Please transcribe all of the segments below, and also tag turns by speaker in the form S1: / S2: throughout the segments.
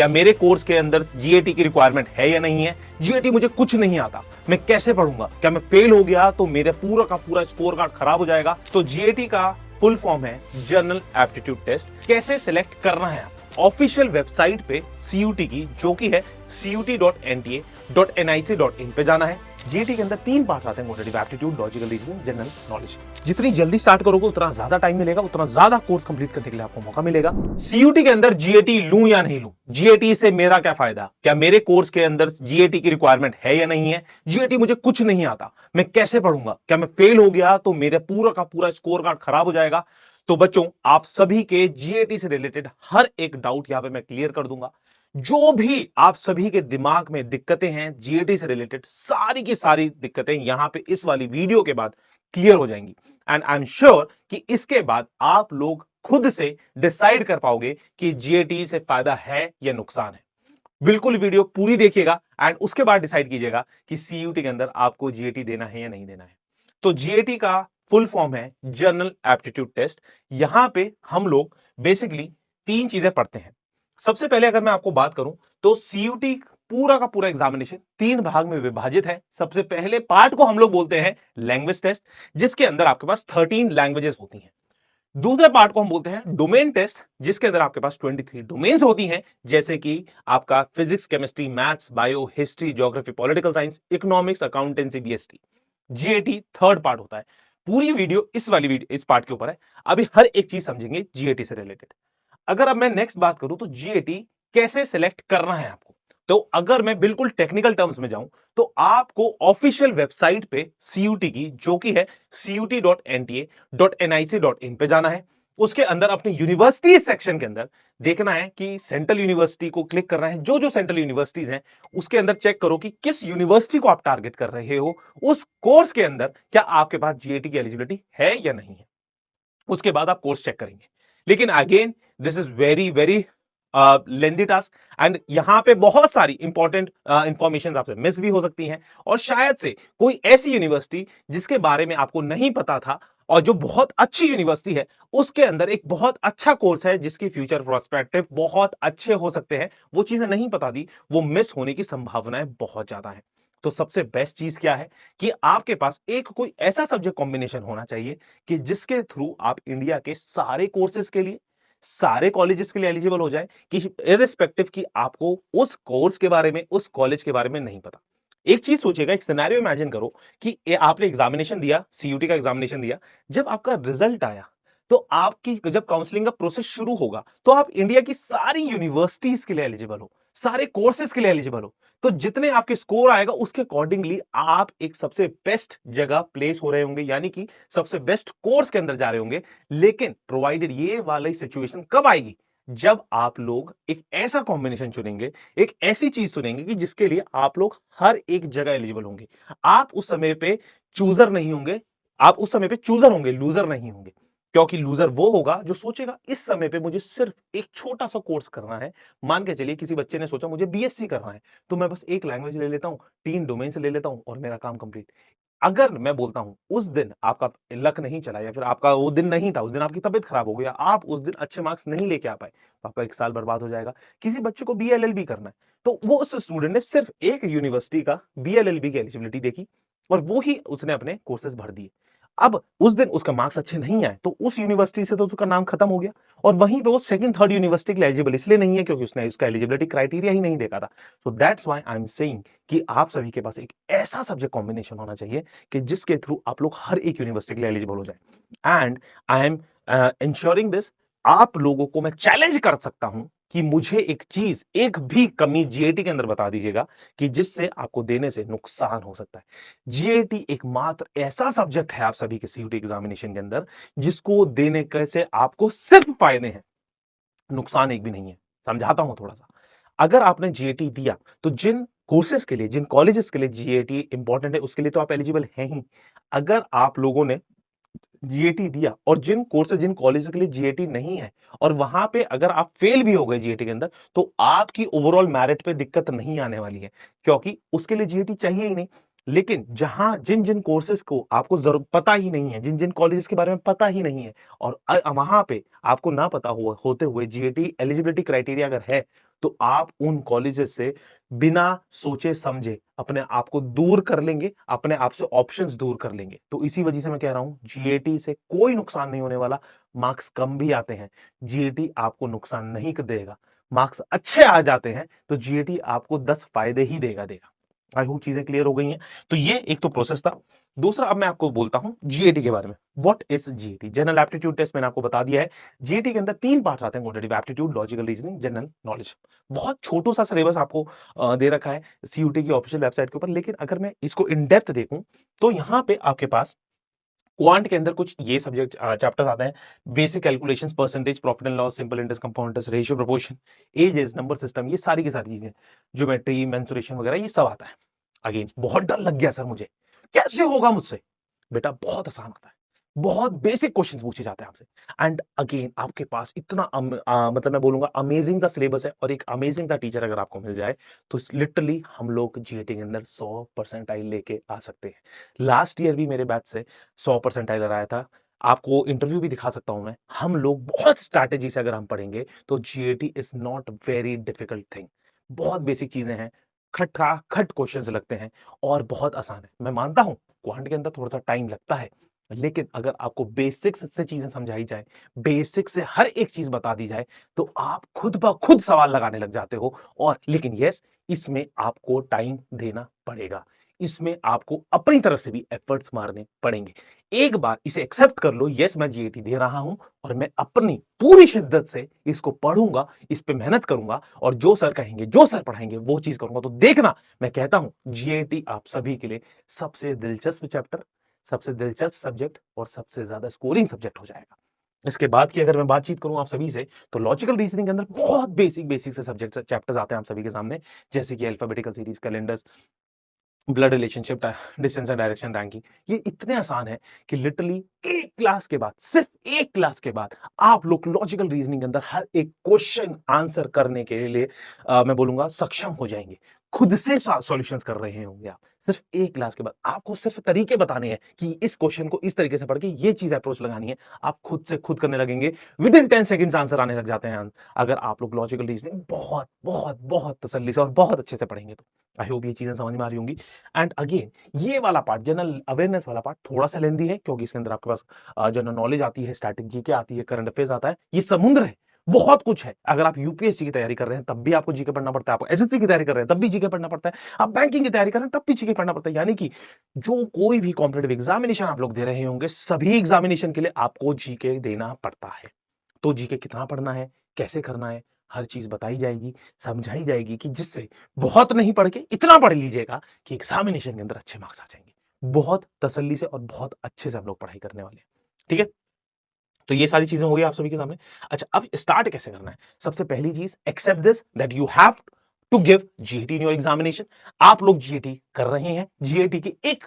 S1: क्या मेरे कोर्स के अंदर जीएटी की रिक्वायरमेंट है या नहीं है, जीएटी मुझे कुछ नहीं आता, मैं कैसे पढ़ूंगा, क्या मैं फेल हो गया तो मेरा पूरा का पूरा स्कोर कार्ड खराब हो जाएगा। तो जीएटी का फुल फॉर्म है जनरल एप्टीट्यूड टेस्ट। कैसे सिलेक्ट करना है ऑफिशियल वेबसाइट पे सीयूटी की, जो कि है CUT.NTA.nic.in पे जाना है। जीएटी के अंदर 3 पार्ट आते हैं, quantitative aptitude, logical reasoning, general knowledge. जितनी जल्दी स्टार्ट करोगे उतना ज्यादा टाइम मिलेगा, उतना ज्यादा कोर्स कंप्लीट करने के लिए आपको मौका मिलेगा। सीयूटी के अंदर जीएटी लूं या नहीं लूं, जीएटी से मेरा क्या फायदा, क्या मेरे कोर्स के अंदर जीएटी की रिक्वायरमेंट है या नहीं है, जीएटी मुझे कुछ नहीं आता, मैं कैसे पढ़ूंगा, क्या मैं फेल हो गया तो मेरा पूरा का पूरा स्कोर कार्ड खराब हो जाएगा। तो बच्चों, आप सभी के जीएटी से रिलेटेड हर एक डाउट यहां पे मैं क्लियर कर दूंगा। जो भी आप सभी के दिमाग में दिक्कतें हैं जीएटी से रिलेटेड, सारी की सारी दिक्कतें यहां पे इस वाली वीडियो के बाद क्लियर हो जाएंगी। एंड आई एम श्योर कि इसके बाद आप लोग खुद से डिसाइड कर पाओगे कि जीएटी से फायदा है या नुकसान है। बिल्कुल वीडियो पूरी देखिएगा एंड उसके बाद डिसाइड कीजिएगा कि सीयूटी के अंदर आपको जीएटी देना है या नहीं देना है। तो जीएटी का फुल फॉर्म है जनरल एप्टीट्यूड टेस्ट। यहां पे हम लोग बेसिकली 3 चीजें पढ़ते हैं। सबसे पहले अगर मैं आपको बात करूं तो सीयूटी पूरा का पूरा एग्जामिनेशन 3 भाग में विभाजित है। सबसे पहले पार्ट को हम लोग बोलते हैं लैंग्वेज टेस्ट, जिसके अंदर आपके पास 13 लैंग्वेजेस होती हैं। दूसरे पार्ट को हम बोलते हैं डोमेन टेस्ट, जिसके अंदर आपके पास 23 डोमेन्स होती हैं, जैसे कि आपका physics, chemistry, maths, bio, history, geography, political science, economics, accountancy, BST. GAT third part होता है। पूरी वीडियो इस वाली वीडियो इस पार्ट के ऊपर है। अभी हर एक चीज समझेंगे जीएटी से रिलेटेड। अगर अब मैं नेक्स्ट बात करूं तो जीएटी कैसे सिलेक्ट करना है आपको, तो अगर मैं बिल्कुल टेक्निकल टर्म्स में जाऊं तो आपको ऑफिशियल वेबसाइट पे सीयूटी की, जो कि है CUT.NTA.nic.in पे जाना है। उसके अंदर अपनी यूनिवर्सिटी सेक्शन के अंदर देखना है कि सेंट्रल यूनिवर्सिटी को क्लिक करना है। जो जो सेंट्रल यूनिवर्सिटीज हैं उसके अंदर चेक करो कि किस यूनिवर्सिटी को आप टारगेट कर रहे हो, उस कोर्स के अंदर क्या आपके पास जीएटी की एलिजिबिलिटी है या नहीं है। उसके बाद आप कोर्स चेक करेंगे। लेकिन again this is very very lengthy task and यहां पे बहुत सारी इंपॉर्टेंट इंफॉर्मेशन आपसे मिस भी हो सकती हैं, और शायद से कोई ऐसी यूनिवर्सिटी जिसके बारे में आपको नहीं पता था और जो बहुत अच्छी यूनिवर्सिटी है, उसके अंदर एक बहुत अच्छा कोर्स है जिसकी फ्यूचर प्रोस्पेक्टिव बहुत अच्छे हो सकते हैं, वो चीजें नहीं पता थी, वो मिस होने की संभावनाएं बहुत ज्यादा है। तो सबसे बेस्ट चीज क्या है कि आपके पास एक कोई ऐसा सब्जेक्ट कॉम्बिनेशन होना चाहिए कि जिसके थ्रू आप इंडिया के सारे कोर्सेज के लिए, सारे कॉलेजेस के लिए एलिजिबल हो जाए, कि इररिस्पेक्टिव कि आपको उस कोर्स के बारे में, उस कॉलेज के बारे में नहीं पता। एक चीज सोचिएगा, एक सिनेरियो इमेजिन करो कि आपने एग्जामिनेशन दिया, सीयूटी का एग्जामिनेशन दिया, जब आपका रिजल्ट आया तो आपकी जब काउंसलिंग का प्रोसेस शुरू होगा तो आप इंडिया की सारी यूनिवर्सिटीज के लिए एलिजिबल हो, सारे कोर्सेज के लिए एलिजिबल हो। तो जितने आपके स्कोर आएगा उसके अकॉर्डिंगली आप एक सबसे बेस्ट जगह प्लेस हो रहे होंगे, यानी कि सबसे बेस्ट कोर्स के अंदर जा रहे होंगे। लेकिन प्रोवाइडेड ये वाली सिचुएशन कब आएगी, जब आप लोग एक ऐसा कॉम्बिनेशन चुनेंगे, एक ऐसी चीज चुनेंगे कि जिसके लिए आप लोग हर एक जगह एलिजिबल होंगे। आप उस समय पे चूजर नहीं होंगे, आप उस समय पे चूजर होंगे, लूजर नहीं होंगे। क्योंकि लूजर वो होगा जो सोचेगा इस समय पे मुझे सिर्फ एक छोटा सा कोर्स करना है। मान के चलिए किसी बच्चे ने सोचा मुझे बीएससी करना है, तो मैं बस एक लैंग्वेज ले लेता हूं, 3 डोमेन से ले लेता हूं और मेरा काम कंप्लीट। अगर मैं बोलता हूं उस दिन आपका लक नहीं चला या फिर आपका वो दिन नहीं था, उस दिन आपकी तबीयत खराब हो गई, आप उस दिन अच्छे मार्क्स नहीं लेके आ पाए, तो आपका 1 साल बर्बाद हो जाएगा। किसी बच्चे को बीएलएलबी करना है, तो वो उस स्टूडेंट ने सिर्फ एक यूनिवर्सिटी का बीएलएलबी की एलिजिबिलिटी देखी और वो ही उसने अपने कोर्सेज भर दिए। अब उस दिन उसका मार्क्स अच्छे नहीं आए तो उस यूनिवर्सिटी से तो उसका नाम खत्म हो गया, और वहीं पे वो सेकंड थर्ड यूनिवर्सिटी के लिए एलिजिबल इसलिए नहीं है क्योंकि उसने उसका एलिजिबिलिटी क्राइटेरिया ही नहीं देखा था। So that's why I am saying कि आप सभी के पास एक ऐसा सब्जेक्ट कॉम्बिनेशन होना चाहिए कि जिसके थ्रू आप लोग हर एक यूनिवर्सिटी के लिए एलिजिबल हो जाए। And I am ensuring this, आप लोगों को मैं चैलेंज कर सकता हूं कि मुझे एक चीज, एक भी कमी जीएटी के अंदर बता दीजिएगा कि जिससे आपको देने से नुकसान हो सकता है। जीएटी एकमात्र ऐसा सब्जेक्ट है आप सभी के सीयूटी एग्जामिनेशन के अंदर जिसको देने कैसे आपको सिर्फ फायदे हैं, नुकसान एक भी नहीं है। समझाता हूं थोड़ा सा। अगर आपने जीएटी दिया तो जिन कोर्सेज के लिए, जिन कॉलेजेस के लिए जीएटी इंपॉर्टेंट है उसके लिए तो आप एलिजिबल हैं ही। अगर आप लोगों ने जीएटी दिया और जिन कोर्सेज, जिन कॉलेज के लिए जीएटी नहीं है और वहां पे अगर आप फेल भी हो गए जीएटी के अंदर, तो आपकी ओवरऑल मेरिट पे दिक्कत नहीं आने वाली है, क्योंकि उसके लिए जीएटी चाहिए ही नहीं। लेकिन जहां जिन जिन कोर्सेज को आपको जरूर पता ही नहीं है, जिन जिन कॉलेजेस के बारे में पता ही नहीं है, और वहां पे आपको ना पता हुआ होते हुए जीएटी एलिजिबिलिटी क्राइटेरिया अगर है, तो आप उन कॉलेजेस से बिना सोचे समझे अपने आप को दूर कर लेंगे, अपने आप से ऑप्शंस दूर कर लेंगे। तो इसी वजह से मैं कह रहा हूं जीएटी से कोई नुकसान नहीं होने वाला। मार्क्स कम भी आते हैं, जीएटी आपको नुकसान नहीं देगा। मार्क्स अच्छे आ जाते हैं तो जीएटी आपको 10 फायदे ही देगा। आई होप चीजें क्लियर हो गई हैं। तो ये एक तो प्रोसेस था। दूसरा अब मैं आपको बोलता हूं जीएटी के बारे में। What is GAT? General aptitude test मैंने आपको बता दिया है। जीएटी के अंदर 3 पार्ट्स आते हैं, quantitative aptitude, logical reasoning, general knowledge. बहुत छोटू सा सिलेबस आपको दे रखा है सीयूटी की ऑफिशियल वेबसाइट के ऊपर। लेकिन अगर मैं इसको इन डेप्थ देखूं तो यहां पे आपके पास क्वांट के अंदर कुछ ये सब्जेक्ट चैप्टर्स आते हैं। Basic calculations, percentage, profit and loss, simple interest, compound interest, ratio, proportion, ages, number system, ये सारी की सारी चीजें, ज्योमेट्री, मेंसुरेशन वगैरह, ये सब आता है। अगेन बहुत डर लग गया सर मुझे, कैसे होगा मुझसे? बेटा बहुत आसान होता है, बहुत बेसिक क्वेश्चंस पूछे जाते हैं आपसे। एंड अगेन आपके पास इतना मतलब मैं बोलूंगा अमेजिंग सा सिलेबस है और एक अमेजिंग सा टीचर अगर आपको मिल जाए तो लिटरली हम लोग जीएटी के अंदर 100 परसेंटाइल लेके आ सकते हैं। लास्ट ईयर भी मेरे बैच से 100 परसेंटाइल आया था। आपको इंटरव्यू भी दिखा सकता हूं मैं। हम लोग बहुत स्ट्रैटेजी से अगर हम पढ़ेंगे तो GAT is not very difficult thing. बहुत बेसिक चीजें हैं, खट खट क्वेश्चंस लगते हैं और बहुत आसान है। मैं मानता हूं क्वांट के अंदर थोड़ा सा टाइम लगता है, लेकिन अगर आपको बेसिक्स से चीजें समझाई जाए, बेसिक से हर एक चीज बता दी जाए, तो आप खुद ब खुद सवाल लगाने लग जाते हो। और लेकिन यस, इसमें आपको टाइम देना पड़ेगा, इसमें आपको अपनी तरफ से भी एफर्ट्स मारने पड़ेंगे। एक बार इसे एक्सेप्ट कर लो, यस मैं जीएटी दे रहा हूं और मैं अपनी पूरी शिद्दत से इसको पढ़ूंगा, इस पे मेहनत करूंगा और जो सर कहेंगे, जो सर पढ़ाएंगे वो चीज करूंगा। तो देखना, मैं कहता हूं जीएटी आप सभी के लिए सबसे दिलचस्प चैप्टर, सबसे दिलचस्प सब्जेक्ट और सबसे ज्यादा स्कोरिंग सब्जेक्ट हो जाएगा। इसके बाद की अगर मैं बातचीत करूं आप सभी से, तो लॉजिकल रीजनिंग के अंदर बहुत बेसिक बेसिक से सब्जेक्ट चैप्टर्स आते हैं आप सभी के सामने, जैसे कि alphabetical series, calendars, blood relationship, distance and direction ranking. ये इतने आसान है कि लिटरली एक क्लास के बाद, सिर्फ एक क्लास के बाद आप लोग लॉजिकल रीजनिंग के अंदर हर एक क्वेश्चन आंसर करने के लिए मैं बोलूंगा सक्षम हो जाएंगे। खुद से सॉल्यूशंस कर रहे होंगे आप सिर्फ एक क्लास के बाद। आपको सिर्फ तरीके बताने हैं कि इस क्वेश्चन को इस तरीके से पढ़ के ये चीज अप्रोच लगानी है, आप खुद से खुद करने लगेंगे। विद इन 10 सेकंड्स आंसर आने लग जाते हैं अगर आप लोग लॉजिकल रीजनिंग बहुत बहुत बहुत तसल्ली से और बहुत अच्छे से पढ़ेंगे तो। आई होप ये चीजें समझ में आ रही होंगी। एंड अगेन ये वाला पार्ट, जनरल अवेयरनेस वाला पार्ट, थोड़ा सा लेंदी है क्योंकि इसके अंदर आपके पास जनरल नॉलेज आती है, स्टैटिक जीके आती है, करंट अफेयर्स आता है। ये समुद्र है, बहुत कुछ है। अगर आप यूपीएससी की तैयारी कर रहे हैं तब भी आपको जीके पढ़ना पड़ता है, आप एसएससी की तैयारी कर रहे हैं तब भी जीके पढ़ना पड़ता है, आप बैंकिंग की तैयारी कर रहे हैं तब भी जीके पढ़ना पड़ता है। यानी कि जो कोई भी कॉम्पिटेटिव एग्जामिनेशन आप लोग दे रहे होंगे, सभी एग्जामिनेशन के लिए आपको जीके देना पड़ता है। तो जीके कितना पढ़ना है, कैसे करना है, हर चीज बताई जाएगी, समझाई जाएगी कि जिससे बहुत नहीं पढ़ के इतना पढ़ लीजिएगा कि एग्जामिनेशन के अंदर अच्छे मार्क्स आ जाएंगे। बहुत तसल्ली से और बहुत अच्छे से हम लोग पढ़ाई करने वाले हैं। ठीक है, तो ये सारी चीजें हो गई आप सभी के सामने। अच्छा, अब स्टार्ट कैसे करना है? सबसे पहली चीज, except this that you have to give GAT in your examination. आप लोग जीएटी कर रहे हैं, जीएटी की एक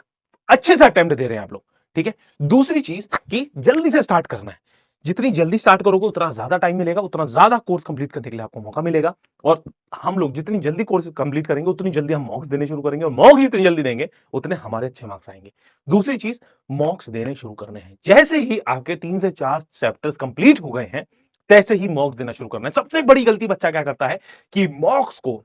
S1: अच्छे से अटेम्प्ट दे रहे हैं आप लोग। ठीक है, दूसरी चीज कि जल्दी से स्टार्ट करना है। जितनी जल्दी स्टार्ट करोगे उतना ज्यादा टाइम मिलेगा, उतना ज्यादा कोर्स कंप्लीट करने के लिए आपको मौका मिलेगा। और हम लोग जितनी जल्दी कोर्स कंप्लीट करेंगे उतनी जल्दी हम मॉक्स देने शुरू करेंगे, और मॉक्स जितनी जल्दी देंगे उतने हमारे अच्छे मार्क्स आएंगे। दूसरी चीज, मॉक्स देने शुरू करने हैं। जैसे ही आपके 3 से 4 चैप्टर्स कंप्लीट हो गए हैं, तैसे ही मॉक्स देना शुरू करना है। सबसे बड़ी गलती बच्चा क्या करता है कि मॉक्स को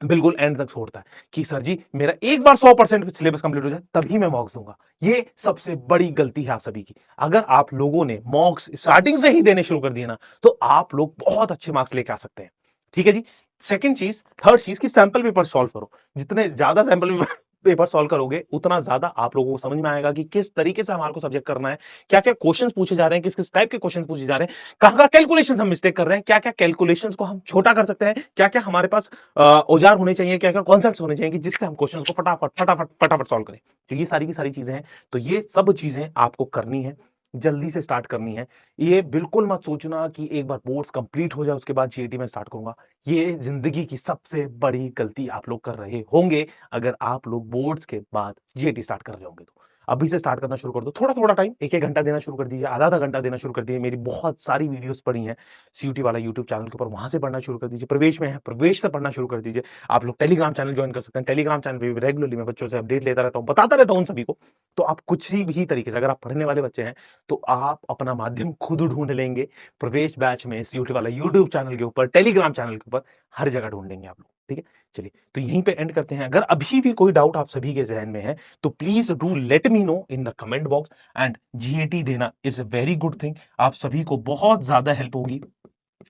S1: बिल्कुल एंड तक छोड़ता है कि सर जी मेरा एक बार 100% सिलेबस कंप्लीट हो जाए तभी मैं मॉक्स दूंगा। ये सबसे बड़ी गलती है आप सभी की। अगर आप लोगों ने मॉक्स स्टार्टिंग से ही देने शुरू कर दिए ना, तो आप लोग बहुत अच्छे मार्क्स लेके आ सकते हैं। ठीक है जी। सेकंड चीज, थर्ड चीज, कि सैंपल पेपर सॉल्व करो। जितने ज्यादा सैंपल पेपर सॉल्व करोगे उतना ज्यादा आप लोगों को समझ में आएगा कि किस तरीके से हमारे को सब्जेक्ट करना है, क्या क्या क्वेश्चन पूछे जा रहे हैं, किस किस टाइप के क्वेश्चन पूछे जा रहे हैं, कहां कैलकुलेशन हम मिस्टेक कर रहे हैं, क्या क्या कैलकुलेशंस को हम छोटा कर सकते हैं, क्या क्या हमारे पास औजार होने चाहिए, क्या क्या कॉन्सेप्ट्स होने चाहिए कि जिससे हम क्वेश्चन को फटाफट फटाफट फटाफट सॉल्व करें। तो ये सारी की सारी चीजें हैं। तो ये सब चीजें आपको करनी है, जल्दी से स्टार्ट करनी है। ये बिल्कुल मत सोचना कि एक बार बोर्ड्स कंप्लीट हो जाए उसके बाद जीएटी में स्टार्ट करूंगा। ये जिंदगी की सबसे बड़ी गलती आप लोग कर रहे होंगे अगर आप लोग बोर्ड्स के बाद जीएटी स्टार्ट कर रहे होंगे तो। अभी से स्टार्ट करना शुरू कर दो, थोड़ा-थोड़ा टाइम, 1-1 घंटा देना शुरू कर दीजिए, आधा-आधा घंटा देना शुरू कर दीजिए। मेरी बहुत सारी वीडियोज़ पड़ी हैं सीयूटी वाला यूट्यूब चैनल के ऊपर, वहाँ से पढ़ना शुरू कर दीजिए। प्रवेश में है, प्रवेश से पढ़ना शुरू कर दीजिए। आप लोग टेलीग्राम चैनल जॉइन कर सकते हैं, टेलीग्राम चैनल पे भी रेगुलरली मैं बच्चों से अपडेट लेता रहता हूँ, बताता रहता हूँ उन सभी को। तो आप कुछ ही भी तरीके से, अगर आप पढ़ने वाले बच्चे हैं, तो आप अपना माध्यम खुद ढूँढ लेंगे। प्रवेश बैच में, सीयूटी वाला यूट्यूब चैनल के ऊपर, टेलीग्राम चैनल के ऊपर, हर जगह ढूँढ लेंगे आप लोग, ठीक है? चलिए, तो यहीं पे एंड करते हैं। अगर अभी भी कोई डाउट आप सभी के ज़हन में है, तो please do let me know in the comment box. And GAT देना is a very good thing. आप सभी को बहुत ज़्यादा हेल्प होगी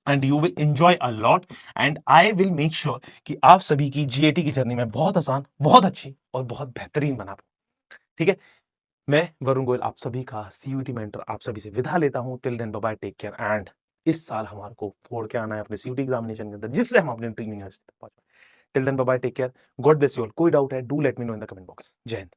S1: and you will enjoy a lot. And I will make sure कि आप सभी की जीएटी की जर्नी में बहुत आसान, बहुत अच्छी और बहुत बेहतरीन बना पाऊँ, ठीक है? मैं वरुण गोयल आप सभी का सीयूटी मेंटर आप सभी से विदा लेता हूं। Till then bye bye, take care. And इस साल हमारे को फोड़ के आना है अपने सीयूटी एग्जामिनेशन के अंदर, जिससे हम अपने ड्रीम यूनिवर्सिटी तक पहुंच पाए। Till then bye bye, take care, God bless you all. कोई डाउट है, do let me know in the comment box. जय हिंद।